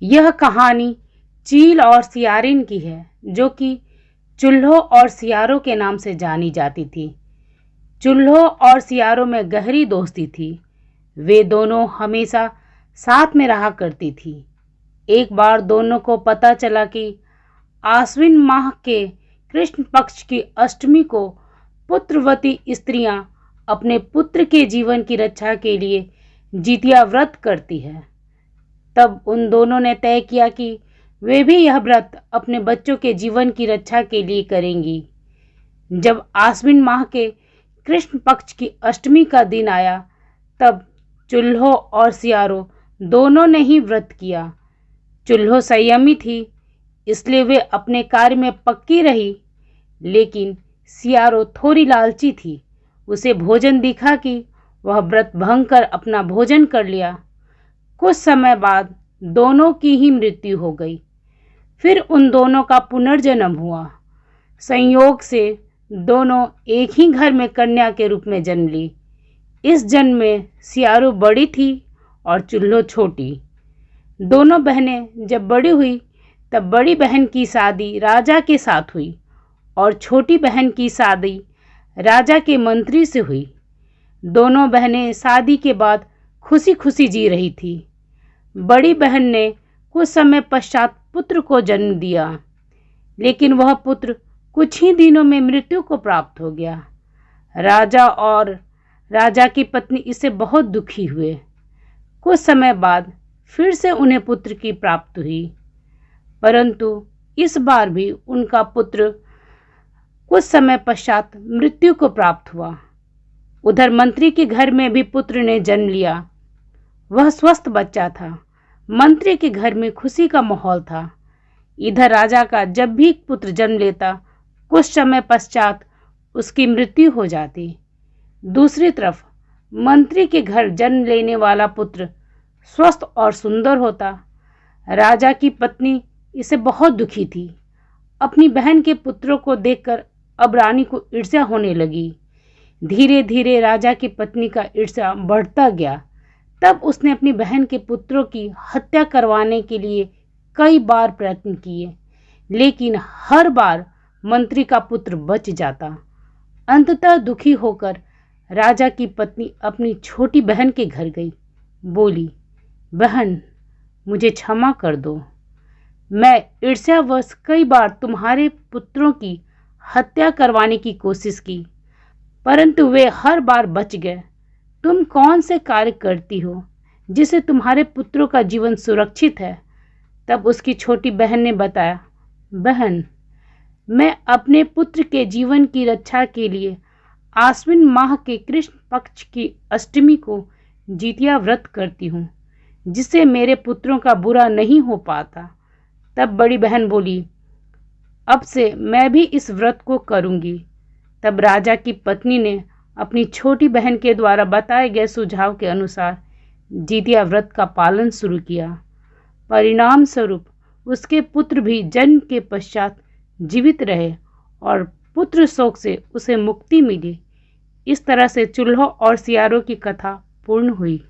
यह कहानी चील और सियारिन की है, जो कि चूल्हों और सियारों के नाम से जानी जाती थी। चूल्हों और सियारों में गहरी दोस्ती थी। वे दोनों हमेशा साथ में रहा करती थी। एक बार दोनों को पता चला कि आश्विन माह के कृष्ण पक्ष की अष्टमी को पुत्रवती स्त्रियां अपने पुत्र के जीवन की रक्षा के लिए जितिया व्रत करती है। तब उन दोनों ने तय किया कि वे भी यह व्रत अपने बच्चों के जीवन की रक्षा के लिए करेंगी। जब आश्विन माह के कृष्ण पक्ष की अष्टमी का दिन आया, तब चूल्हों और सियारों दोनों ने ही व्रत किया। चूल्हों संयमी थी, इसलिए वे अपने कार्य में पक्की रही, लेकिन सियारों थोड़ी लालची थी। उसे भोजन दिखा कि वह व्रत भंग कर अपना भोजन कर लिया। कुछ समय बाद दोनों की ही मृत्यु हो गई। फिर उन दोनों का पुनर्जन्म हुआ। संयोग से दोनों एक ही घर में कन्या के रूप में जन्म ली। इस जन्म में सियारो बड़ी थी और चूल्हों छोटी। दोनों बहनें जब बड़ी हुई, तब बड़ी बहन की शादी राजा के साथ हुई और छोटी बहन की शादी राजा के मंत्री से हुई। दोनों बहनें शादी के बाद खुशी खुशी जी रही थी। बड़ी बहन ने कुछ समय पश्चात पुत्र को जन्म दिया, लेकिन वह पुत्र कुछ ही दिनों में मृत्यु को प्राप्त हो गया। राजा और राजा की पत्नी इससे बहुत दुखी हुए। कुछ समय बाद फिर से उन्हें पुत्र की प्राप्ति हुई, परंतु इस बार भी उनका पुत्र कुछ समय पश्चात मृत्यु को प्राप्त हुआ। उधर मंत्री के घर में भी पुत्र ने जन्म लिया। वह स्वस्थ बच्चा था। मंत्री के घर में खुशी का माहौल था। इधर राजा का जब भी पुत्र जन्म लेता, कुछ समय पश्चात उसकी मृत्यु हो जाती। दूसरी तरफ मंत्री के घर जन्म लेने वाला पुत्र स्वस्थ और सुंदर होता। राजा की पत्नी इसे बहुत दुखी थी। अपनी बहन के पुत्रों को देखकर अब रानी को ईर्ष्या होने लगी। धीरे धीरे राजा की पत्नी का ईर्ष्या बढ़ता गया। तब उसने अपनी बहन के पुत्रों की हत्या करवाने के लिए कई बार प्रयत्न किए, लेकिन हर बार मंत्री का पुत्र बच जाता। अंततः दुखी होकर राजा की पत्नी अपनी छोटी बहन के घर गई। बोली, बहन, मुझे क्षमा कर दो। मैं ईर्ष्यावश कई बार तुम्हारे पुत्रों की हत्या करवाने की कोशिश की, परंतु वे हर बार बच गए। तुम कौन से कार्य करती हो जिससे तुम्हारे पुत्रों का जीवन सुरक्षित है? तब उसकी छोटी बहन ने बताया, बहन, मैं अपने पुत्र के जीवन की रक्षा के लिए आश्विन माह के कृष्ण पक्ष की अष्टमी को जितिया व्रत करती हूँ, जिससे मेरे पुत्रों का बुरा नहीं हो पाता। तब बड़ी बहन बोली, अब से मैं भी इस व्रत को करूँगी। तब राजा की पत्नी ने अपनी छोटी बहन के द्वारा बताए गए सुझाव के अनुसार जितिया व्रत का पालन शुरू किया। परिणाम स्वरूप उसके पुत्र भी जन्म के पश्चात जीवित रहे और पुत्र शोक से उसे मुक्ति मिली। इस तरह से चूल्हों और सियारों की कथा पूर्ण हुई।